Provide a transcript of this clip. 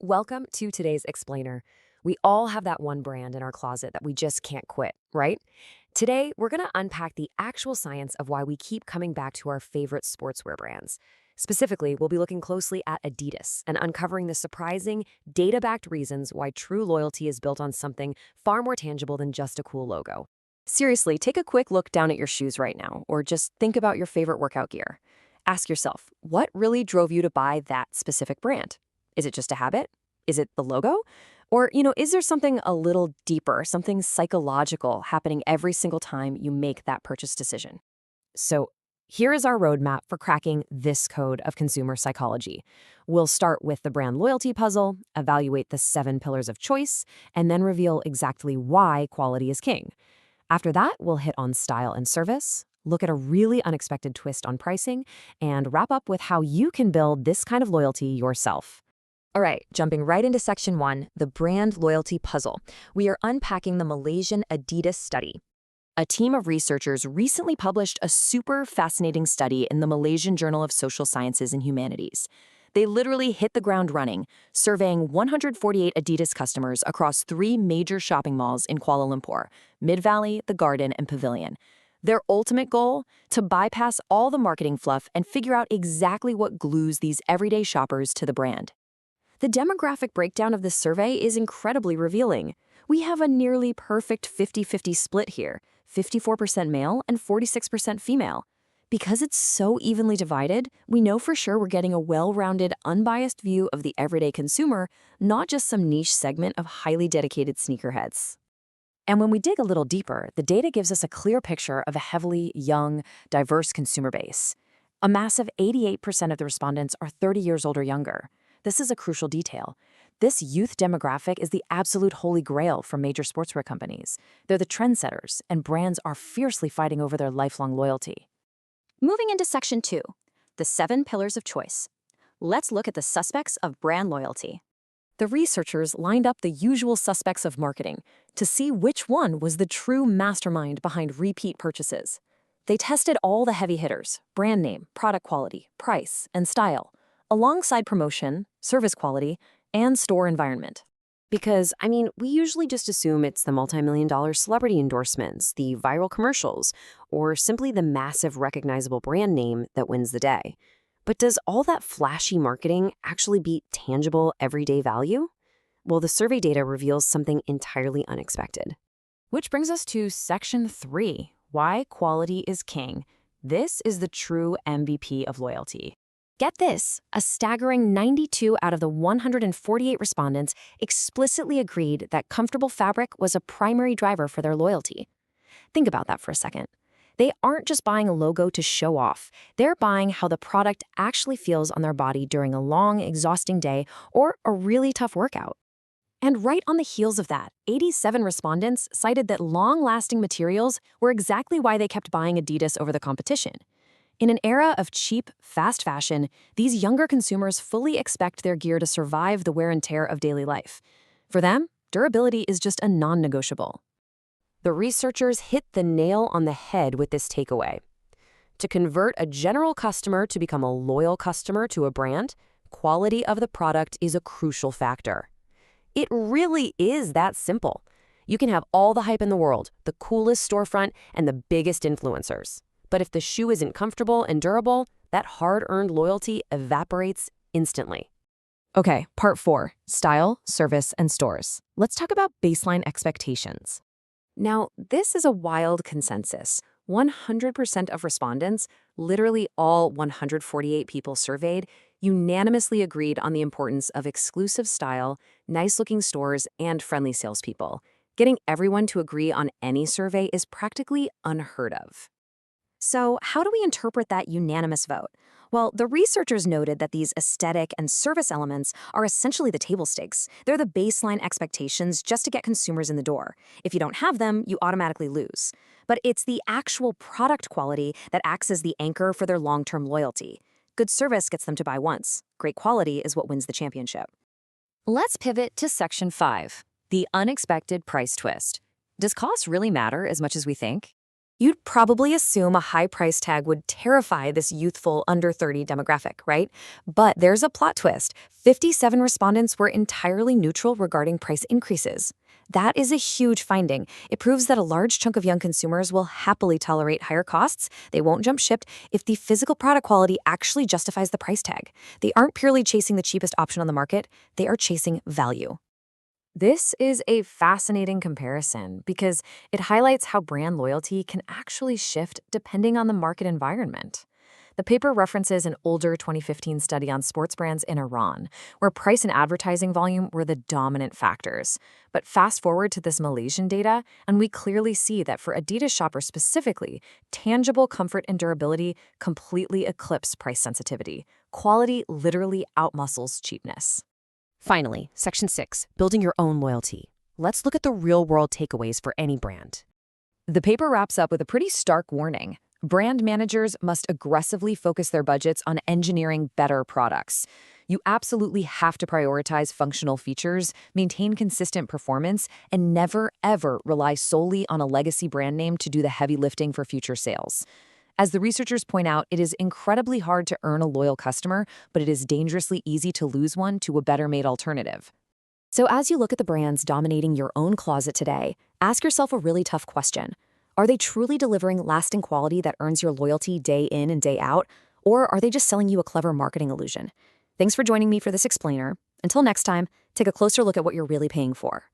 Welcome to today's explainer. We all have that one brand in our closet that we just can't quit, right? Today, we're going to unpack the actual science of why we keep coming back to our favorite sportswear brands. Specifically, we'll be looking closely at Adidas and uncovering the surprising, data-backed reasons why true loyalty is built on something far more tangible than just a cool logo. Seriously, take a quick look down at your shoes right now, or just think about your favorite workout gear. Ask yourself, what really drove you to buy that specific brand? Is it just a habit? Is it the logo? Or, is there something a little deeper, something psychological happening every single time you make that purchase decision? So, here is our roadmap for cracking this code of consumer psychology. We'll start with the brand loyalty puzzle, evaluate the 7 pillars of choice, and then reveal exactly why quality is king. After that, we'll hit on style and service, look at a really unexpected twist on pricing, and wrap up with how you can build this kind of loyalty yourself. All right, jumping right into section 1, the brand loyalty puzzle. We are unpacking the Malaysian Adidas study. A team of researchers recently published a super fascinating study in the Malaysian Journal of Social Sciences and Humanities. They literally hit the ground running, surveying 148 Adidas customers across 3 major shopping malls in Kuala Lumpur, Mid-Valley, The Garden, and Pavilion. Their ultimate goal? To bypass all the marketing fluff and figure out exactly what glues these everyday shoppers to the brand. The demographic breakdown of this survey is incredibly revealing. We have a nearly perfect 50-50 split here, 54% male and 46% female. Because it's so evenly divided, we know for sure we're getting a well-rounded, unbiased view of the everyday consumer, not just some niche segment of highly dedicated sneakerheads. And when we dig a little deeper, the data gives us a clear picture of a heavily young, diverse consumer base. A massive 88% of the respondents are 30 years old or younger. This is a crucial detail. This youth demographic is the absolute holy grail for major sportswear companies. They're the trendsetters, and brands are fiercely fighting over their lifelong loyalty. Moving into section 2, the 7 pillars of choice. Let's look at the suspects of brand loyalty. The researchers lined up the usual suspects of marketing to see which one was the true mastermind behind repeat purchases. They tested all the heavy hitters: brand name, product quality, price, and style, alongside promotion, service quality, and store environment. Because, we usually just assume it's the multi-million-dollar celebrity endorsements, the viral commercials, or simply the massive recognizable brand name that wins the day. But does all that flashy marketing actually beat tangible, everyday value? Well, the survey data reveals something entirely unexpected. Which brings us to section 3, why quality is king. This is the true MVP of loyalty. Get this, a staggering 92 out of the 148 respondents explicitly agreed that comfortable fabric was a primary driver for their loyalty. Think about that for a second. They aren't just buying a logo to show off. They're buying how the product actually feels on their body during a long, exhausting day or a really tough workout. And right on the heels of that, 87 respondents cited that long-lasting materials were exactly why they kept buying Adidas over the competition. In an era of cheap, fast fashion, these younger consumers fully expect their gear to survive the wear and tear of daily life. For them, durability is just a non-negotiable. The researchers hit the nail on the head with this takeaway. To convert a general customer to become a loyal customer to a brand, quality of the product is a crucial factor. It really is that simple. You can have all the hype in the world, the coolest storefront, and the biggest influencers. But if the shoe isn't comfortable and durable, that hard-earned loyalty evaporates instantly. Okay, part 4, style, service, and stores. Let's talk about baseline expectations. Now, this is a wild consensus. 100% of respondents, literally all 148 people surveyed, unanimously agreed on the importance of exclusive style, nice-looking stores, and friendly salespeople. Getting everyone to agree on any survey is practically unheard of. So, how do we interpret that unanimous vote? Well, the researchers noted that these aesthetic and service elements are essentially the table stakes. They're the baseline expectations just to get consumers in the door. If you don't have them, you automatically lose. But it's the actual product quality that acts as the anchor for their long-term loyalty. Good service gets them to buy once. Great quality is what wins the championship. Let's pivot to section 5, the unexpected price twist. Does cost really matter as much as we think? You'd probably assume a high price tag would terrify this youthful under 30 demographic, right? But there's a plot twist. 57 respondents were entirely neutral regarding price increases. That is a huge finding. It proves that a large chunk of young consumers will happily tolerate higher costs. They won't jump ship if the physical product quality actually justifies the price tag. They aren't purely chasing the cheapest option on the market, they are chasing value. This is a fascinating comparison because it highlights how brand loyalty can actually shift depending on the market environment. The paper references an older 2015 study on sports brands in Iran, where price and advertising volume were the dominant factors. But fast forward to this Malaysian data, and we clearly see that for Adidas shoppers specifically, tangible comfort and durability completely eclipse price sensitivity. Quality literally outmuscles cheapness. Finally, Section 6, Building Your Own Loyalty. Let's look at the real-world takeaways for any brand. The paper wraps up with a pretty stark warning. Brand managers must aggressively focus their budgets on engineering better products. You absolutely have to prioritize functional features, maintain consistent performance, and never, ever rely solely on a legacy brand name to do the heavy lifting for future sales. As the researchers point out, it is incredibly hard to earn a loyal customer, but it is dangerously easy to lose one to a better-made alternative. So as you look at the brands dominating your own closet today, ask yourself a really tough question. Are they truly delivering lasting quality that earns your loyalty day in and day out, or are they just selling you a clever marketing illusion? Thanks for joining me for this explainer. Until next time, take a closer look at what you're really paying for.